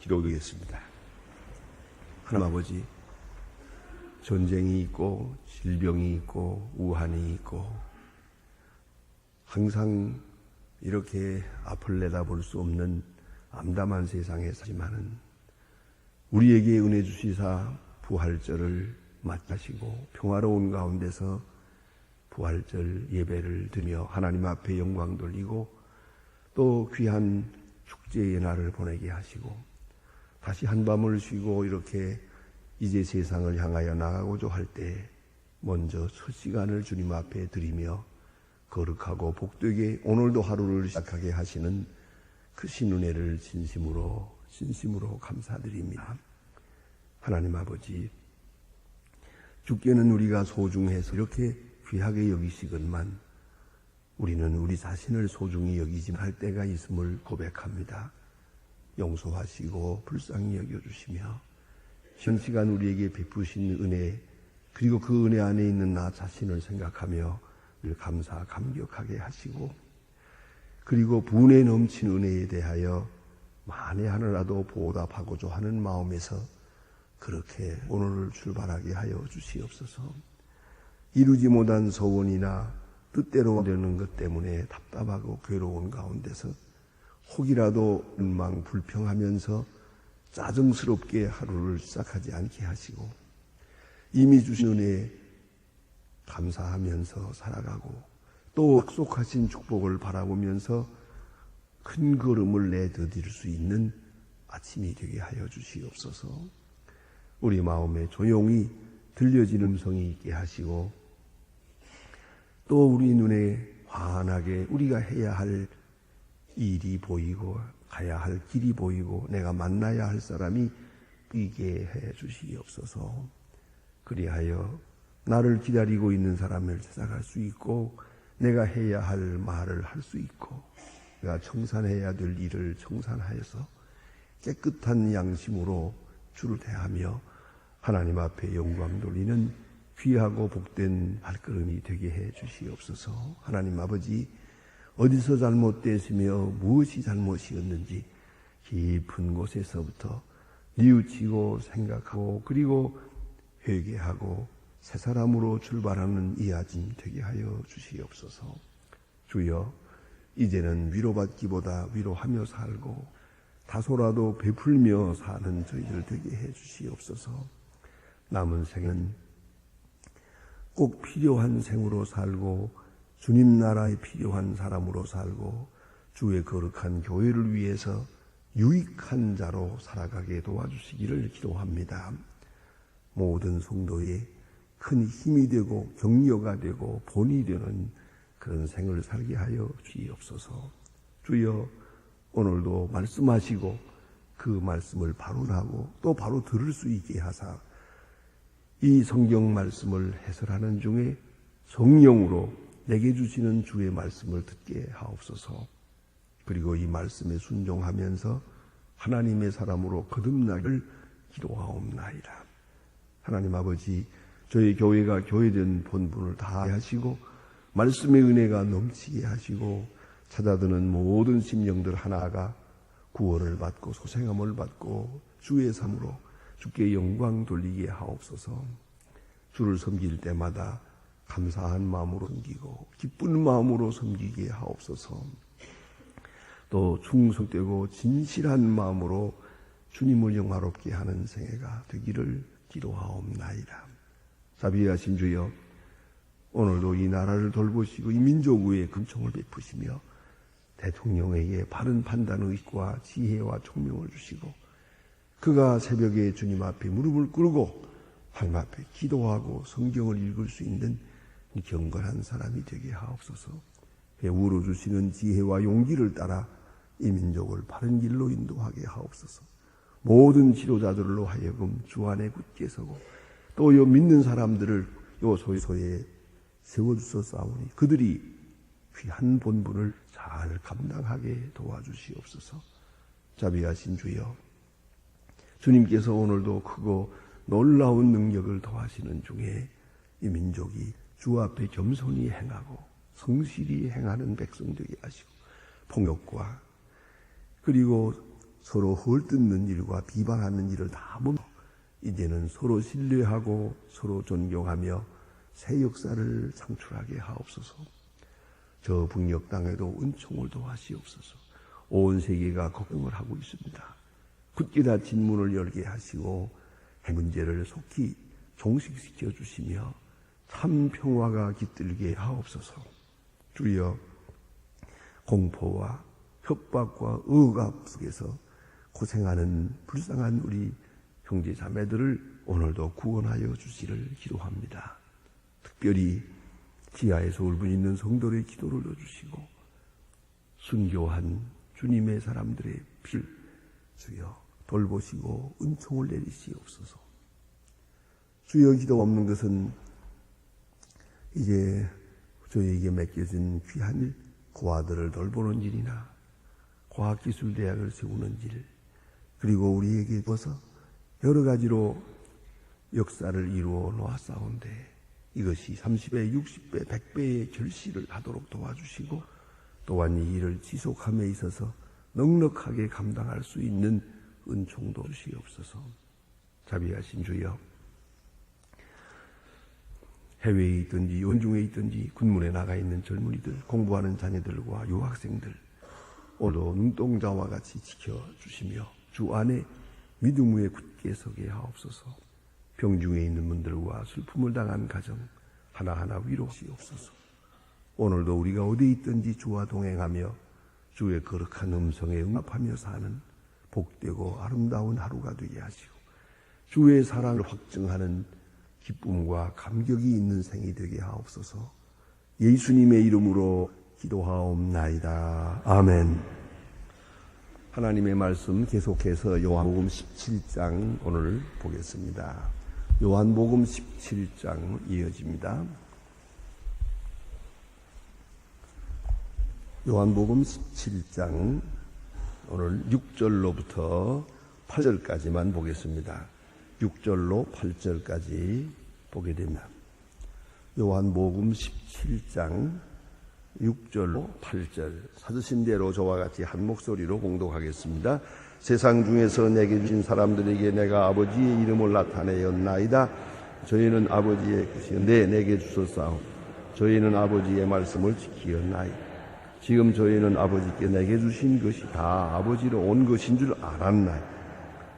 기도드리겠습니다. 하나님 아버지, 전쟁이 있고 질병이 있고 우환이 있고 항상 이렇게 앞을 내다볼 수 없는 암담한 세상에 살지만은 우리에게 은혜 주시사 부활절을 맞이하시고 평화로운 가운데서 부활절 예배를 드리며 하나님 앞에 영광 돌리고 또 귀한 축제의 날을 보내게 하시고 다시 한밤을 쉬고 이렇게 이제 세상을 향하여 나가고자 할 때 먼저 첫 시간을 주님 앞에 드리며 거룩하고 복되게 오늘도 하루를 시작하게 하시는 그 신은혜를 진심으로 감사드립니다. 하나님 아버지, 주께는 우리가 소중해서 이렇게 귀하게 여기시건만 우리는 우리 자신을 소중히 여기지 할 때가 있음을 고백합니다. 용서하시고 불쌍히 여겨주시며 현 시간 우리에게 베푸신 은혜, 그리고 그 은혜 안에 있는 나 자신을 생각하며 늘 감사 감격하게 하시고, 그리고 분에 넘친 은혜에 대하여 만에 하나라도 보답하고자 하는 마음에서 그렇게 오늘을 출발하게 하여 주시옵소서. 이루지 못한 소원이나 뜻대로 되는 것 때문에 답답하고 괴로운 가운데서 혹이라도 원망 불평하면서 짜증스럽게 하루를 시작하지 않게 하시고 이미 주신 은혜에 감사하면서 살아가고 또 약속하신 축복을 바라보면서 큰 걸음을 내디딜 수 있는 아침이 되게 하여 주시옵소서. 우리 마음에 조용히 들려지는 음성이 있게 하시고 또 우리 눈에 환하게 우리가 해야 할 일이 보이고 가야 할 길이 보이고 내가 만나야 할 사람이 보이게 해 주시옵소서. 그리하여 나를 기다리고 있는 사람을 찾아갈 수 있고 내가 해야 할 말을 할 수 있고 내가 청산해야 될 일을 청산하여서 깨끗한 양심으로 주를 대하며 하나님 앞에 영광 돌리는 귀하고 복된 발걸음이 되게 해 주시옵소서. 하나님 아버지, 어디서 잘못됐으며 무엇이 잘못이었는지 깊은 곳에서부터 뉘우치고 생각하고 그리고 회개하고 새 사람으로 출발하는 이 아침 되게 하여 주시옵소서. 주여, 이제는 위로받기보다 위로하며 살고 다소라도 베풀며 사는 저희들 되게 해 주시옵소서. 남은 생은 꼭 필요한 생으로 살고 주님 나라에 필요한 사람으로 살고 주의 거룩한 교회를 위해서 유익한 자로 살아가게 도와주시기를 기도합니다. 모든 성도의 큰 힘이 되고 격려가 되고 본이 되는 그런 생을 살게 하여 주시옵소서. 주여, 오늘도 말씀하시고 그 말씀을 발언하고 또 바로 들을 수 있게 하사 이 성경 말씀을 해설하는 중에 성령으로 내게 주시는 주의 말씀을 듣게 하옵소서. 그리고 이 말씀에 순종하면서 하나님의 사람으로 거듭나기를 기도하옵나이다. 하나님 아버지, 저희 교회가 교회된 본분을 다 하시고 말씀의 은혜가 넘치게 하시고 찾아드는 모든 심령들 하나가 구원을 받고 소생함을 받고 주의 삶으로 주께 영광 돌리게 하옵소서. 주를 섬길 때마다 감사한 마음으로 섬기고 기쁜 마음으로 섬기게 하옵소서. 또 충성되고 진실한 마음으로 주님을 영화롭게 하는 생애가 되기를 기도하옵나이다. 자비하신 주여, 오늘도 이 나라를 돌보시고 이 민족 위에 금총을 베푸시며 대통령에게 바른 판단의식과 지혜와 총명을 주시고 그가 새벽에 주님 앞에 무릎을 꿇고 하나님 앞에 기도하고 성경을 읽을 수 있는 경건한 사람이 되게 하옵소서. 배우러 주시는 지혜와 용기를 따라 이 민족을 바른 길로 인도하게 하옵소서. 모든 지도자들로 하여금 주 안에 굳게 서고 또 요 믿는 사람들을 요 소에 세워주소서오니 그들이 귀한 본분을 잘 감당하게 도와주시옵소서. 자비하신 주여, 주님께서 오늘도 크고 놀라운 능력을 더하시는 중에 이 민족이 주 앞에 겸손히 행하고 성실히 행하는 백성 되게 하시고 폭력과 그리고 서로 헐뜯는 일과 비방하는 일을 다 멈춰 이제는 서로 신뢰하고 서로 존경하며 새 역사를 창출하게 하옵소서. 저 북녘 땅에도 은총을 도하시옵소서. 온 세계가 걱정을 하고 있습니다. 굳게 닫힌 문을 열게 하시고 해 문제를 속히 종식시켜 주시며 참 평화가 깃들게 하옵소서. 주여, 공포와 협박과 억압 속에서 고생하는 불쌍한 우리 형제 자매들을 오늘도 구원하여 주시기를 기도합니다. 특별히 지하에서 울고 있는 성도들의 기도를 넣어주시고 순교한 주님의 사람들의 피를 주여 돌보시고 은총을 내리시옵소서. 주여, 기도 없는 것은 이제 저에게 맡겨진 귀한 일, 고아들을 돌보는 일이나 과학기술대학을 세우는 일, 그리고 우리에게 줘서 여러 가지로 역사를 이루어 놓았사온데 이것이 30배, 60배, 100배의 결실을 하도록 도와주시고 또한 이 일을 지속함에 있어서 넉넉하게 감당할 수 있는 은총도 주시옵소서. 자비하신 주여, 해외에 있든지 원중에 있든지 군문에 나가 있는 젊은이들, 공부하는 자녀들과 유학생들 오늘도 눈동자와 같이 지켜주시며 주 안에 믿음 위에 굳게 서게 하옵소서. 병중에 있는 분들과 슬픔을 당한 가정 하나하나 위로하시옵소서. 오늘도 우리가 어디 있든지 주와 동행하며 주의 거룩한 음성에 응답하며 사는 복되고 아름다운 하루가 되게 하시고 주의 사랑을 확증하는 기쁨과 감격이 있는 생이 되게 하옵소서. 예수님의 이름으로 기도하옵나이다. 아멘. 하나님의 말씀 계속해서 요한복음 17장 오늘 보겠습니다. 요한복음 17장 이어집니다. 요한복음 17장 오늘 6절로부터 8절까지만 보겠습니다. 6절로 8절까지 보게 됩니다. 요한복음 17장 6절로 8절 찾으신 대로 저와 같이 한 목소리로 봉독하겠습니다. 세상 중에서 내게 주신 사람들에게 내가 아버지의 이름을 나타내었나이다. 저희는 아버지의 것이요 내게 주셨사오. 저희는 아버지의 말씀을 지키었나이다. 지금 저희는 아버지께 내게 주신 것이 다 아버지로 온 것인 줄 알았나이다.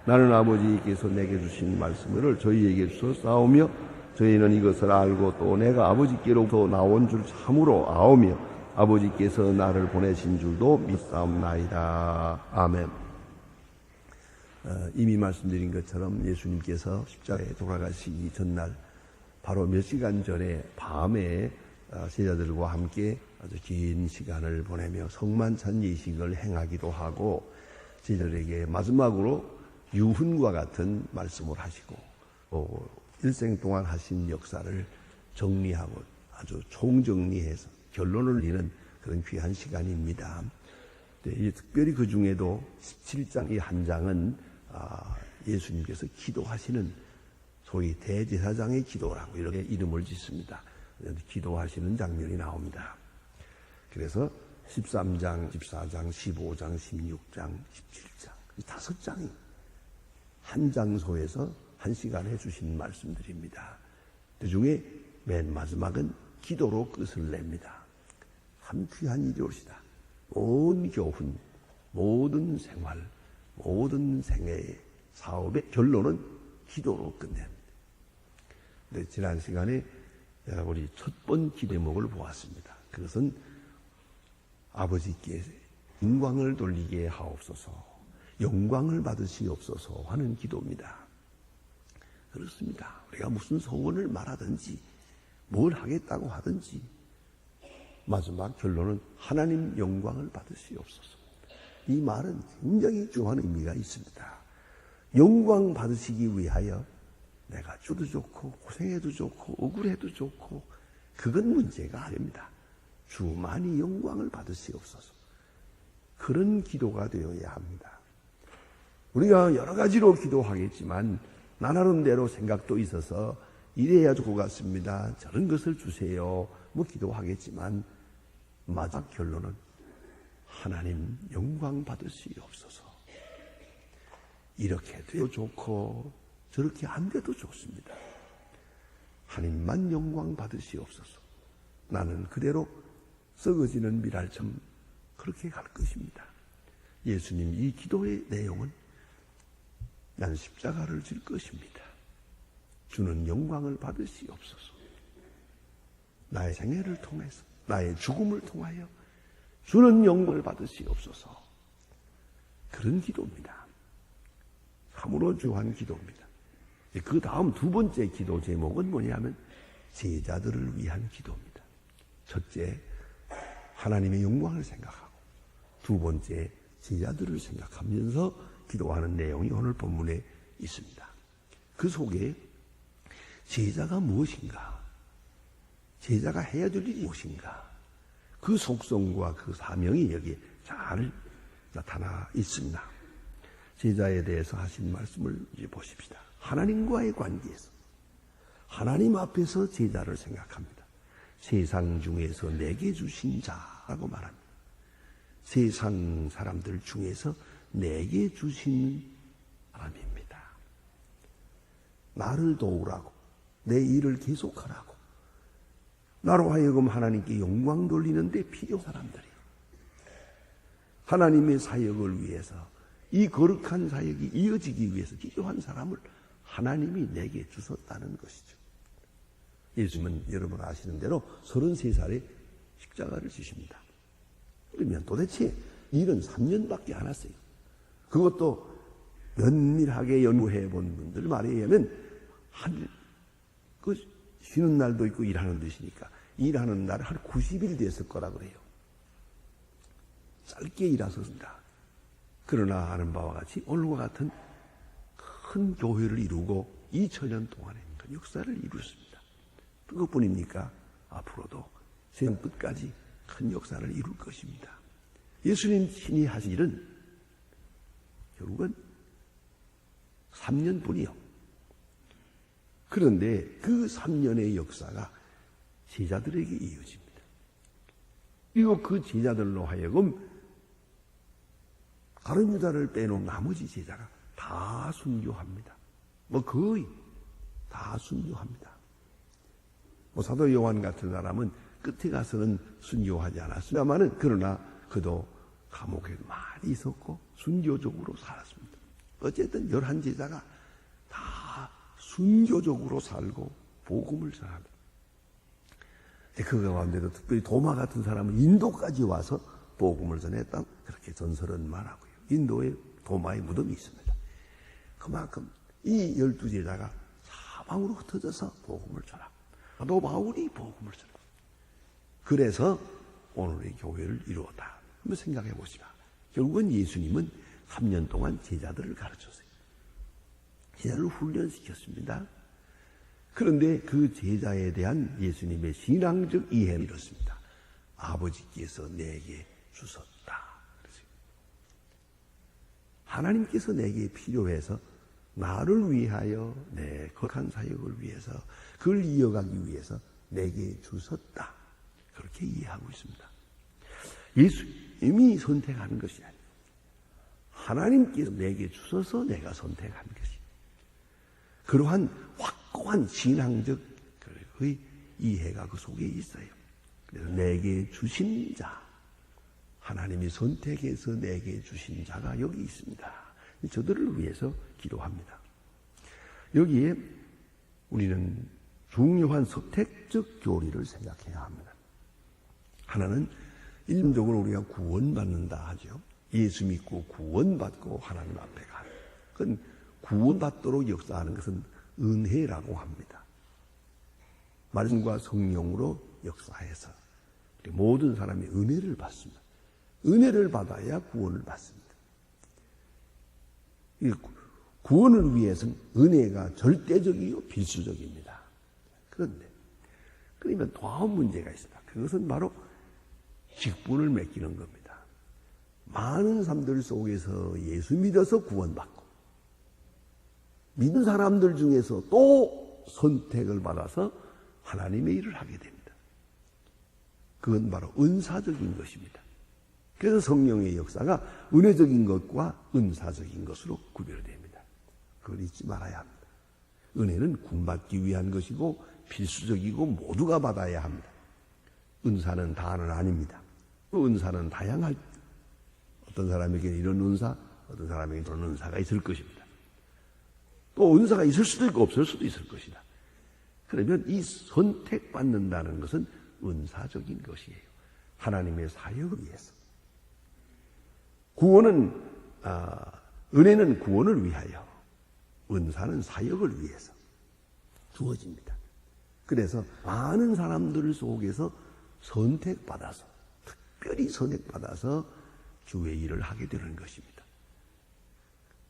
나는 아버지께서 내게 주신 말씀을 저희에게 주셨사오며 저희는 이것을 알고 또 내가 아버지께로부터 나온 줄 참으로 아오며 아버지께서 나를 보내신 줄도 믿사옵나이다. 아멘. 이미 말씀드린 것처럼 예수님께서 십자가에 돌아가시기 전날 바로 몇 시간 전에 밤에 제자들과 함께 아주 긴 시간을 보내며 성만찬 예식을 행하기도 하고 제자들에게 마지막으로 유훈과 같은 말씀을 하시고 일생 동안 하신 역사를 정리하고 아주 총정리해서 결론을 내는 그런 귀한 시간입니다. 특별히 그 중에도 17장 이 한 장은 예수님께서 기도하시는 소위 대제사장의 기도라고 이렇게 이름을 짓습니다. 기도하시는 장면이 나옵니다. 그래서 13장, 14장, 15장, 16장, 17장 이 5장이 한 장소에서 한 시간에 주신 말씀들입니다. 그 중에 맨 마지막은 기도로 끝을 냅니다. 참 귀한 일이 옵시다. 온 교훈, 모든 생활, 모든 생애의 사업의 결론은 기도로 끝냅니다. 네, 지난 시간에 우리 첫 번 기대목을 보았습니다. 그것은 아버지께 영광을 돌리게 하옵소서, 영광을 받으시옵소서 하는 기도입니다. 그렇습니다. 우리가 무슨 소원을 말하든지 뭘 하겠다고 하든지 마지막 결론은 하나님 영광을 받으시옵소서. 이 말은 굉장히 중요한 의미가 있습니다. 영광 받으시기 위하여 내가 죽어도 좋고 고생해도 좋고 억울해도 좋고 그건 문제가 아닙니다. 주만이 영광을 받으시옵소서. 그런 기도가 되어야 합니다. 우리가 여러 가지로 기도하겠지만 나 나름대로 생각도 있어서 이래야 좋을 것 같습니다. 저런 것을 주세요. 뭐 기도하겠지만 마지막 결론은 하나님 영광 받으시옵소서. 이렇게 돼도 좋고 저렇게 안 돼도 좋습니다. 하나님만 영광 받으시옵소서. 나는 그대로 썩어지는 밀알처럼 그렇게 갈 것입니다. 예수님 이 기도의 내용은 난 십자가를 질 것입니다. 주는 영광을 받으시옵소서. 나의 생애를 통해서 나의 죽음을 통하여 주는 영광을 받으시옵소서. 그런 기도입니다. 참으로 중요한 기도입니다. 그 다음 두 번째 기도 제목은 뭐냐면 제자들을 위한 기도입니다. 첫째, 하나님의 영광을 생각하고 두 번째, 제자들을 생각하면서 기도하는 내용이 오늘 본문에 있습니다. 그 속에 제자가 무엇인가? 제자가 해야 될 일이 무엇인가? 그 속성과 그 사명이 여기에 잘 나타나 있습니다. 제자에 대해서 하신 말씀을 이제 보십시다. 하나님과의 관계에서 하나님 앞에서 제자를 생각합니다. 세상 중에서 내게 주신 자라고 말합니다. 세상 사람들 중에서 내게 주신 사람입니다. 나를 도우라고, 내 일을 계속하라고, 나로 하여금 하나님께 영광 돌리는데 필요한 사람들이에요. 하나님의 사역을 위해서, 이 거룩한 사역이 이어지기 위해서 필요한 사람을 하나님이 내게 주셨다는 것이죠. 예수님은 여러분 아시는 대로 33살에 십자가를 지십니다. 그러면 도대체 일은 3년밖에 안 했어요. 그것도 면밀하게 연구해 본 분들 말에 의하면 쉬는 날도 있고 일하는 데시니까 일하는 날 한 90일 됐을 거라 그래요. 짧게 일하셨습니다. 그러나 아는 바와 같이 오늘과 같은 큰 교회를 이루고 2000년 동안에 그 역사를 이루었습니다. 그것뿐입니까? 앞으로도 세상 끝까지 큰 역사를 이룰 것입니다. 예수님 친히 하신 일은 결국은 3년뿐이요. 그런데 그 3년의 역사가 제자들에게 이어집니다. 그리고 그 제자들로 하여금 가룟 유다를 빼놓은 나머지 제자가 다 순교합니다. 거의 다 순교합니다. 사도 요한 같은 사람은 끝에 가서는 순교하지 않았습니다만은 그러나 그도 감옥에 많이 있었고 순교적으로 살았습니다. 어쨌든 11제자가 다 순교적으로 살고 복음을 전합니다. 그 가운데도 특별히 도마 같은 사람은 인도까지 와서 복음을 전했다. 그렇게 전설은 말하고요. 인도에 도마의 무덤이 있습니다. 그만큼 이 12제자가 사방으로 흩어져서 복음을 전하고 사도 바울이 복음을 전합니다. 그래서 오늘의 교회를 이루었다. 한번 생각해 보시라. 결국은 예수님은 3년 동안 제자들을 가르쳤어요. 제자를 훈련시켰습니다. 그런데 그 제자에 대한 예수님의 신앙적 이해는 이렇습니다. 아버지께서 내게 주셨다. 하나님께서 내게 필요해서 나를 위하여 내 거룩한 사역을 위해서 그걸 이어가기 위해서 내게 주셨다. 그렇게 이해하고 있습니다. 예수님이 선택하는 것이 아니에요. 하나님께서 내게 주셔서 내가 선택한 것이. 그러한 확고한 신앙적 이해가 그 속에 있어요. 그래서 내게 주신 자, 하나님이 선택해서 내게 주신 자가 여기 있습니다. 저들을 위해서 기도합니다. 여기에 우리는 중요한 선택적 교리를 생각해야 합니다. 하나는 일반적으로 우리가 구원받는다 하죠. 예수 믿고 구원받고 하나님 앞에 가는. 그건 구원받도록 역사하는 것은 은혜라고 합니다. 말씀과 성령으로 역사해서 모든 사람이 은혜를 받습니다. 은혜를 받아야 구원을 받습니다. 구원을 위해서는 은혜가 절대적이고 필수적입니다. 그런데 그러면 다음 문제가 있습니다. 그것은 바로 직분을 맡기는 겁니다. 많은 사람들 속에서 예수 믿어서 구원받고 믿은 사람들 중에서 또 선택을 받아서 하나님의 일을 하게 됩니다. 그건 바로 은사적인 것입니다. 그래서 성령의 역사가 은혜적인 것과 은사적인 것으로 구별됩니다. 그걸 잊지 말아야 합니다. 은혜는 구원받기 위한 것이고 필수적이고 모두가 받아야 합니다. 은사는 다는 아닙니다. 은사는 다양할 어떤 사람에게는 이런 은사, 어떤 사람에게는 저런 은사가 있을 것입니다. 또 은사가 있을 수도 있고 없을 수도 있을 것이다. 그러면 이 선택받는다는 것은 은사적인 것이에요. 하나님의 사역을 위해서. 은혜는 구원을 위하여, 은사는 사역을 위해서 주어집니다. 그래서 많은 사람들 속에서 선택받아서, 특별히 선택받아서 주의 일을 하게 되는 것입니다.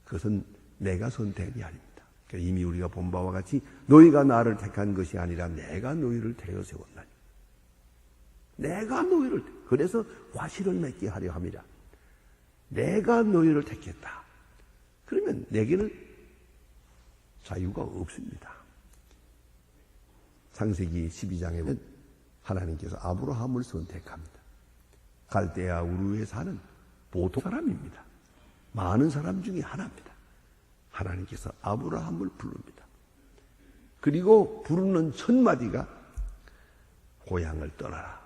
그것은 내가 선택이 아닙니다. 이미 우리가 본 바와 같이 너희가 나를 택한 것이 아니라 내가 너희를 택하여 세웠나니. 내가 너희를, 그래서 과실을 맺게 하려 함이라. 내가 너희를 택했다. 그러면 내게는 자유가 없습니다. 창세기 12장에 보면 하나님께서 아브라함을 선택합니다. 갈대아 우르에 사는 보통 사람입니다. 많은 사람 중에 하나입니다. 하나님께서 아브라함을 부릅니다. 그리고 부르는 첫 마디가 고향을 떠나라.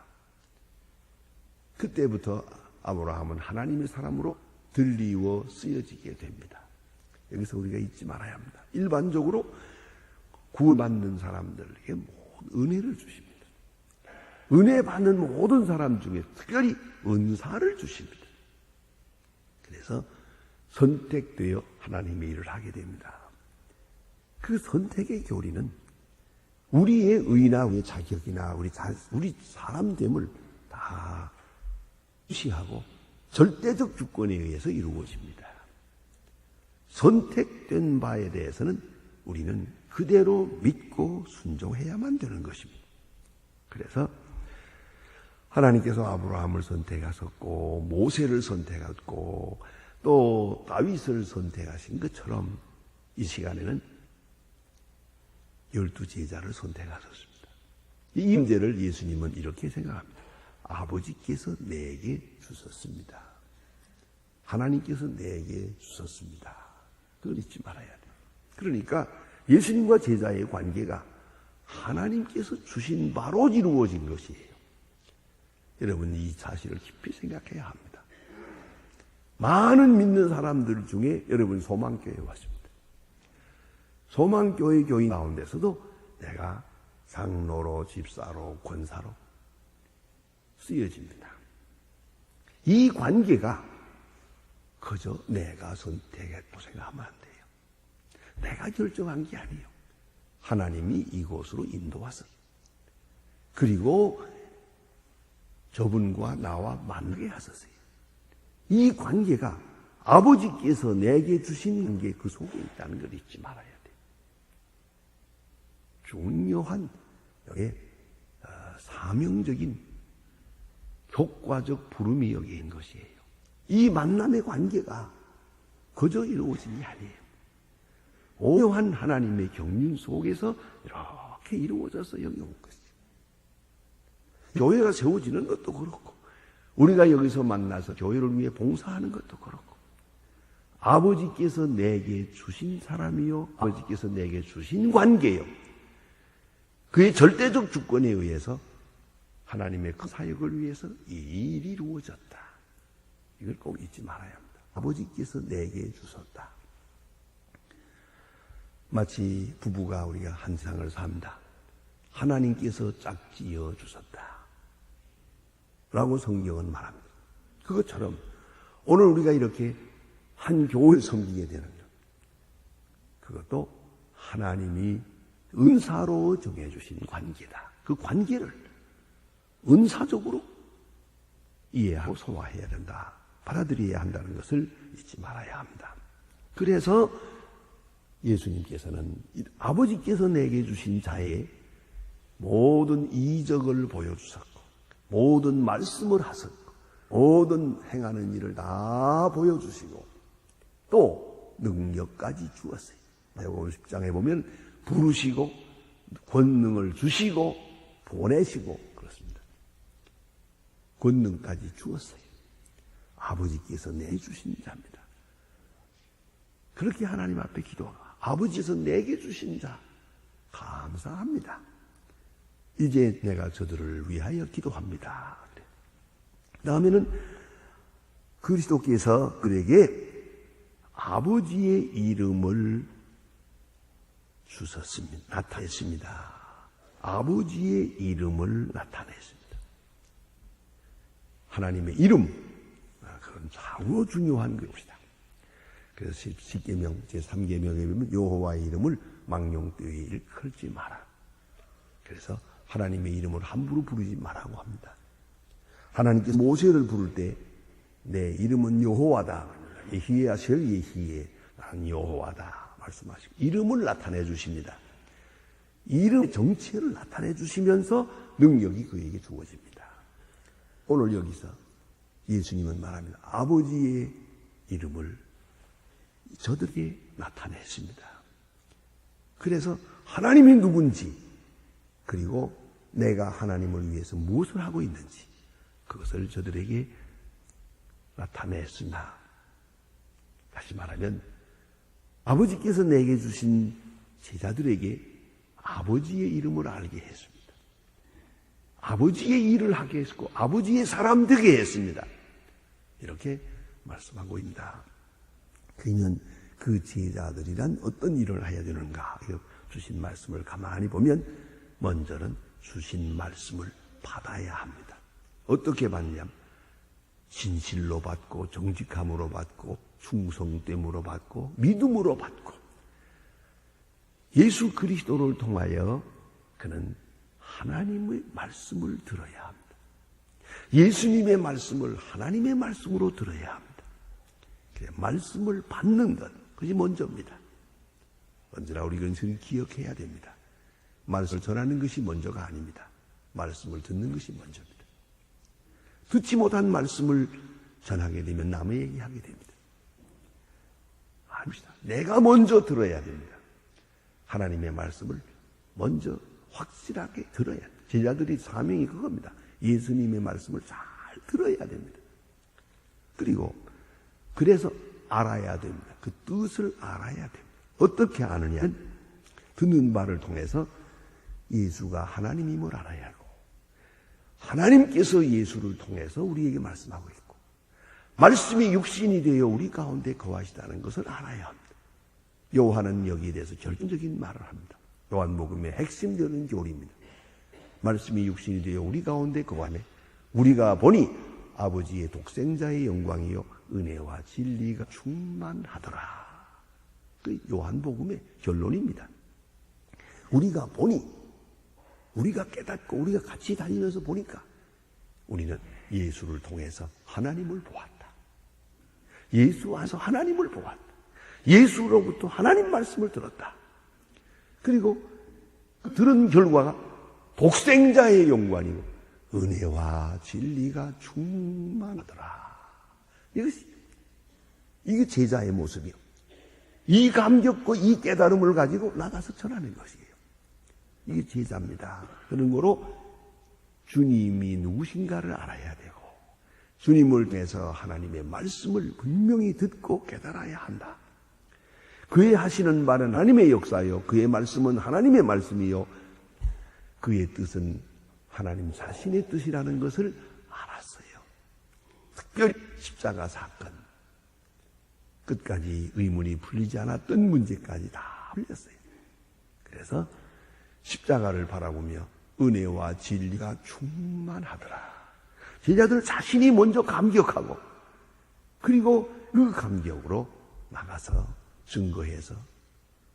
그때부터 아브라함은 하나님의 사람으로 들리워 쓰여지게 됩니다. 여기서 우리가 잊지 말아야 합니다. 일반적으로 구원받는 사람들에게 모든 은혜를 주십니다. 은혜 받는 모든 사람 중에 특별히 은사를 주십니다. 그래서 선택되어 하나님의 일을 하게 됩니다. 그 선택의 교리는 우리의 의나 우리의 자격이나 우리 사람됨을 다 무시하고 절대적 주권에 의해서 이루어집니다. 선택된 바에 대해서는 우리는 그대로 믿고 순종해야만 되는 것입니다. 그래서 하나님께서 아브라함을 선택하셨고 모세를 선택했고 또 다윗을 선택하신 것처럼 이 시간에는 12제자를 선택하셨습니다. 이 문제를 예수님은 이렇게 생각합니다. 아버지께서 내게 주셨습니다. 하나님께서 내게 주셨습니다. 그걸 잊지 말아야 돼요. 그러니까 예수님과 제자의 관계가 하나님께서 주신 바로 이루어진 것이에요. 여러분 이 사실을 깊이 생각해야 합니다. 많은 믿는 사람들 중에 여러분 소망교회에 왔습니다. 소망교회 교인 가운데서도 내가 장로로 집사로 권사로 쓰여집니다. 이 관계가 그저 내가 선택했다고 생각하면 안 돼요. 내가 결정한 게 아니에요. 하나님이 이곳으로 인도하셨어요. 그리고 저분과 나와 만나게 하셨어요. 이 관계가 아버지께서 내게 주신 게 그 속에 있다는 걸 잊지 말아야 돼요. 중요한 여기에 사명적인 효과적 부름이 여기에 있는 것이에요. 이 만남의 관계가 그저 이루어진 게 아니에요. 오묘한 하나님의 경륜 속에서 이렇게 이루어져서 여기 온 것이죠. 교회가 세워지는 것도 그렇고 우리가 여기서 만나서 교회를 위해 봉사하는 것도 그렇고 아버지께서 내게 주신 사람이요 아버지께서 내게 주신 관계요 그의 절대적 주권에 의해서 하나님의 그 사역을 위해서 이 일이 이루어졌다. 이걸 꼭 잊지 말아야 합니다. 아버지께서 내게 주셨다. 마치 부부가 우리가 한 세상을 삽니다. 하나님께서 짝지어 주셨다. 라고 성경은 말합니다. 그것처럼 오늘 우리가 이렇게 한 교회를 섬기게 되는 것. 그것도 하나님이 은사로 정해주신 관계다. 그 관계를 은사적으로 이해하고 소화해야 된다. 받아들여야 한다는 것을 잊지 말아야 합니다. 그래서 예수님께서는 아버지께서 내게 주신 자의 모든 이적을 보여주셨고 모든 말씀을 하셨고 모든 행하는 일을 다 보여주시고 또 능력까지 주었어요. 마태복음 10장에 보면 부르시고 권능을 주시고 보내시고 그렇습니다. 권능까지 주었어요. 아버지께서 내주신 자입니다. 그렇게 하나님 앞에 기도하고 아버지께서 내게 주신 자 감사합니다. 이제 내가 저들을 위하여 기도합니다. 다음에는 그리스도께서 그에게 아버지의 이름을 주셨습니다. 나타냈습니다. 아버지의 이름을 나타냈습니다. 하나님의 이름, 그건 상당히 중요한 것입니다. 그래서 10계명 제3계명에 보면 여호와의 이름을 망령되이 일컬지 마라. 그래서 하나님의 이름을 함부로 부르지 말라고 합니다. 하나님께서 모세를 부를 때 내 이름은 여호와다. 예히에 아셀 예히에 나는 여호와다 말씀하시고 이름을 나타내 주십니다. 이름의 정체를 나타내 주시면서 능력이 그에게 주어집니다. 오늘 여기서 예수님은 말합니다. 아버지의 이름을 저들에게 나타냈습니다. 그래서 하나님이 누군지 그리고 내가 하나님을 위해서 무엇을 하고 있는지 그것을 저들에게 나타냈으나 다시 말하면 아버지께서 내게 주신 제자들에게 아버지의 이름을 알게 했습니다. 아버지의 일을 하게 했고 아버지의 사람 되게 했습니다. 이렇게 말씀하고 있습니다. 그러면 그 제자들이란 어떤 일을 해야 되는가? 주신 말씀을 가만히 보면 먼저는 주신 말씀을 받아야 합니다. 어떻게 받냐면 진실로 받고 정직함으로 받고 충성됨으로 받고 믿음으로 받고 예수 그리스도를 통하여 그는 하나님의 말씀을 들어야 합니다. 예수님의 말씀을 하나님의 말씀으로 들어야 합니다. 말씀을 받는 것, 그것이 먼저입니다. 언제나 우리 그것을 기억해야 됩니다. 말씀을 전하는 것이 먼저가 아닙니다. 말씀을 듣는 것이 먼저입니다. 듣지 못한 말씀을 전하게 되면 남에게 하게 됩니다. 아닙니다. 내가 먼저 들어야 됩니다. 하나님의 말씀을 먼저 확실하게 들어야 됩니다. 제자들이 사명이 그겁니다. 예수님의 말씀을 잘 들어야 됩니다. 그리고 그래서 알아야 됩니다. 그 뜻을 알아야 됩니다. 어떻게 아느냐? 듣는 바를 통해서 예수가 하나님임을 알아야 하고 하나님께서 예수를 통해서 우리에게 말씀하고 있고 말씀이 육신이 되어 우리 가운데 거하시다는 것을 알아야 합니다. 요한은 여기에 대해서 결정적인 말을 합니다. 요한복음의 핵심적인 교리입니다. 말씀이 육신이 되어 우리 가운데 거하네 우리가 보니 아버지의 독생자의 영광이요 은혜와 진리가 충만하더라. 그 요한복음의 결론입니다. 우리가 보니 우리가 깨닫고 우리가 같이 다니면서 보니까 우리는 예수를 통해서 하나님을 보았다. 예수 안에서 하나님을 보았다. 예수로부터 하나님 말씀을 들었다. 그리고 들은 결과가 독생자의 영광이고 은혜와 진리가 충만하더라. 이게 제자의 모습이요. 이 감격과 이 깨달음을 가지고 나가서 전하는 것이에요. 이게 제자입니다. 그런 거로 주님이 누구신가를 알아야 되고 주님을 통해서 하나님의 말씀을 분명히 듣고 깨달아야 한다. 그의 하시는 말은 하나님의 역사요. 그의 말씀은 하나님의 말씀이요. 그의 뜻은 하나님 자신의 뜻이라는 것을 알았어요. 특별히 십자가 사건. 끝까지 의문이 풀리지 않았던 문제까지 다 풀렸어요. 그래서 십자가를 바라보며 은혜와 진리가 충만하더라. 제자들 자신이 먼저 감격하고 그리고 그 감격으로 나가서 증거해서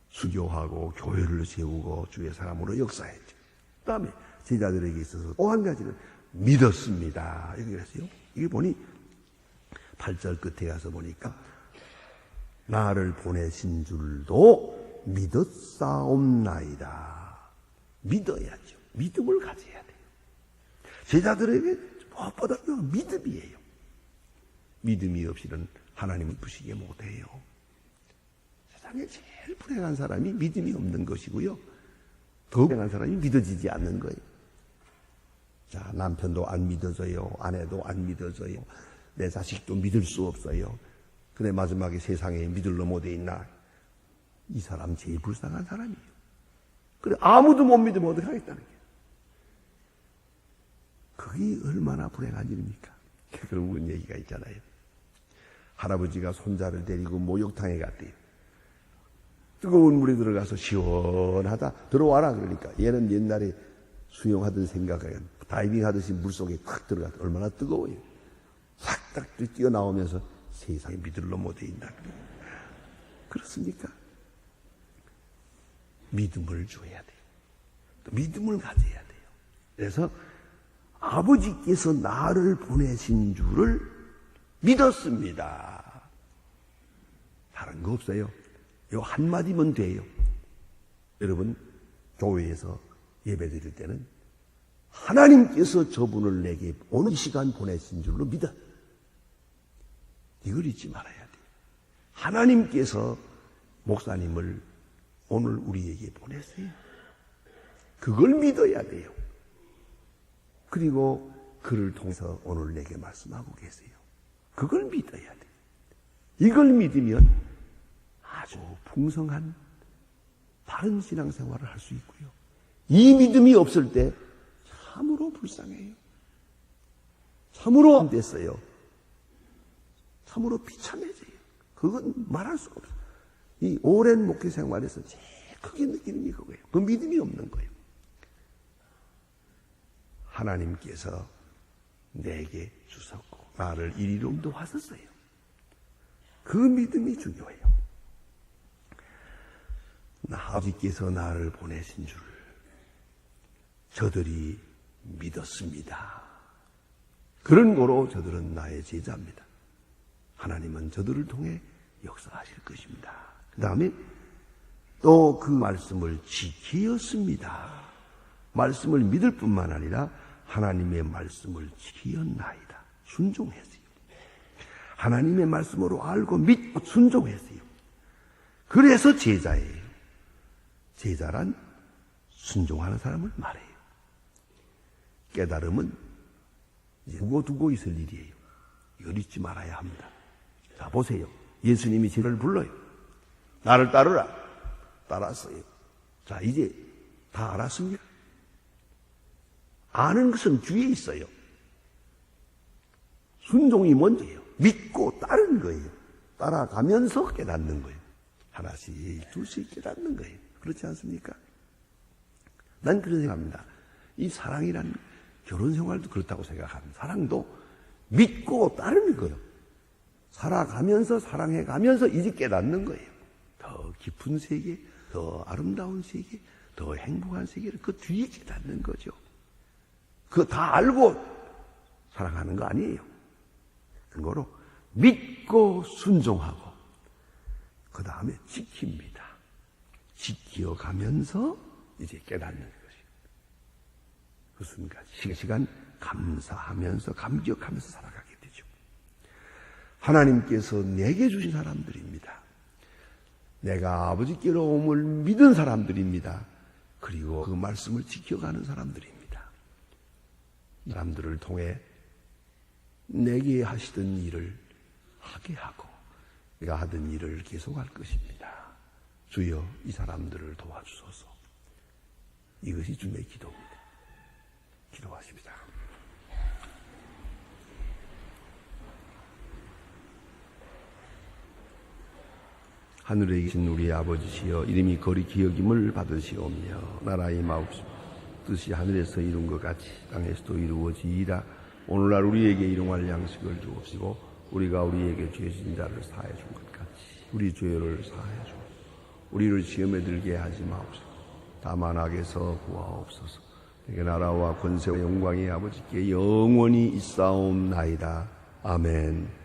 수교하고 교회를 세우고 주의 사람으로 역사했죠. 그 다음에 제자들에게 있어서 또 한 가지는 믿었습니다. 이렇게 그랬어요. 이게 보니 8절 끝에 가서 보니까 나를 보내신 줄도 믿었사옵나이다. 믿어야죠. 믿음을 가져야 돼요. 제자들에게 무엇보다 믿음이에요. 믿음이 없이는 하나님을 부시게 못해요. 세상에 제일 불행한 사람이 믿음이 없는 것이고요. 더 불행한 사람이 믿어지지 않는 거예요. 자, 남편도 안 믿어져요. 아내도 안 믿어져요. 내 자식도 믿을 수 없어요. 근데 마지막에 세상에 믿을 놈 어디 있나? 이 사람 제일 불쌍한 사람이에요. 그래, 아무도 못 믿으면 어떻게 하겠다는 거예요. 그게 얼마나 불행한 일입니까? 그런 얘기가 있잖아요. 할아버지가 손자를 데리고 목욕탕에 갔대요. 뜨거운 물에 들어가서 시원하다. 들어와라. 그러니까 얘는 옛날에 수영하던 생각에 다이빙 하듯이 물속에 탁 들어가. 얼마나 뜨거워요. 싹딱 뛰어나오면서 세상에 믿을로 못해 있나. 그렇습니까? 믿음을 줘야 돼요. 또 믿음을 가져야 돼요. 그래서 아버지께서 나를 보내신 줄을 믿었습니다. 다른 거 없어요. 요 한마디면 돼요. 여러분, 교회에서 예배 드릴 때는 하나님께서 저분을 내게 오늘 시간 보내신 줄로 믿어. 이걸 잊지 말아야 돼요. 하나님께서 목사님을 오늘 우리에게 보냈어요. 그걸 믿어야 돼요. 그리고 그를 통해서 오늘 내게 말씀하고 계세요. 그걸 믿어야 돼요. 이걸 믿으면 아주 풍성한 바른 신앙생활을 할 수 있고요. 이 믿음이 없을 때 참으로 불쌍해요. 참으로 안 됐어요. 참으로 비참해져요. 그건 말할 수가 없어요. 이 오랜 목회 생활에서 제일 크게 느끼는 게 그거예요. 그 믿음이 없는 거예요. 하나님께서 내게 주셨고 나를 이리로 인도하셨어요. 그 믿음이 중요해요. 아버지께서 나를 보내신 줄 저들이 믿었습니다. 그런 거로 저들은 나의 제자입니다. 하나님은 저들을 통해 역사하실 것입니다. 그 다음에 또 그 말씀을 지키었습니다. 말씀을 믿을 뿐만 아니라 하나님의 말씀을 지켰나이다. 순종했어요. 하나님의 말씀으로 알고 믿고 순종했어요. 그래서 제자예요. 제자란 순종하는 사람을 말해요. 깨달음은 두고 있을 일이에요. 이걸 잊지 말아야 합니다. 자, 보세요. 예수님이 제자를 불러요. 나를 따르라. 따랐어요. 자, 이제 다 알았습니까? 아는 것은 뒤에 있어요. 순종이 먼저예요. 믿고 따르는 거예요. 따라가면서 깨닫는 거예요. 하나씩 둘씩 깨닫는 거예요. 그렇지 않습니까? 난 그런 생각합니다. 이 사랑이란 결혼 생활도 그렇다고 생각합니다. 사랑도 믿고 따르는 거예요. 살아가면서 사랑해가면서 이제 깨닫는 거예요. 더 깊은 세계, 더 아름다운 세계, 더 행복한 세계를 그 뒤에 깨닫는 거죠. 그거 다 알고 사랑하는 거 아니에요. 그거로 믿고 순종하고 그 다음에 지킵니다. 지켜가면서 이제 깨닫는 것이에요. 그렇습니까? 시간 감사하면서 감격하면서 살아가게 되죠. 하나님께서 내게 주신 사람들입니다. 내가 아버지께로 옴을 믿은 사람들입니다. 그리고 그 말씀을 지켜가는 사람들입니다. 사람들을 통해 내게 하시던 일을 하게 하고 내가 하던 일을 계속할 것입니다. 주여 이 사람들을 도와주소서. 이것이 주님의 기도입니다. 기도하십니다. 하늘에 계신 우리 아버지시여 이름이 거리 기억임을 받으시오며 나라의 마옵시며 뜻이 하늘에서 이룬 것 같이 땅에서도 이루어지이다. 오늘날 우리에게 일용할 양식을 주옵시고 우리가 우리에게 죄 지은 자를 사하여 준 것 같이 우리 죄를 사하여 주옵소서. 우리를 시험에 들게 하지 마옵소서. 다만 악에서 구하옵소서. 내게 나라와 권세와 영광이 아버지께 영원히 있사옵나이다. 아멘.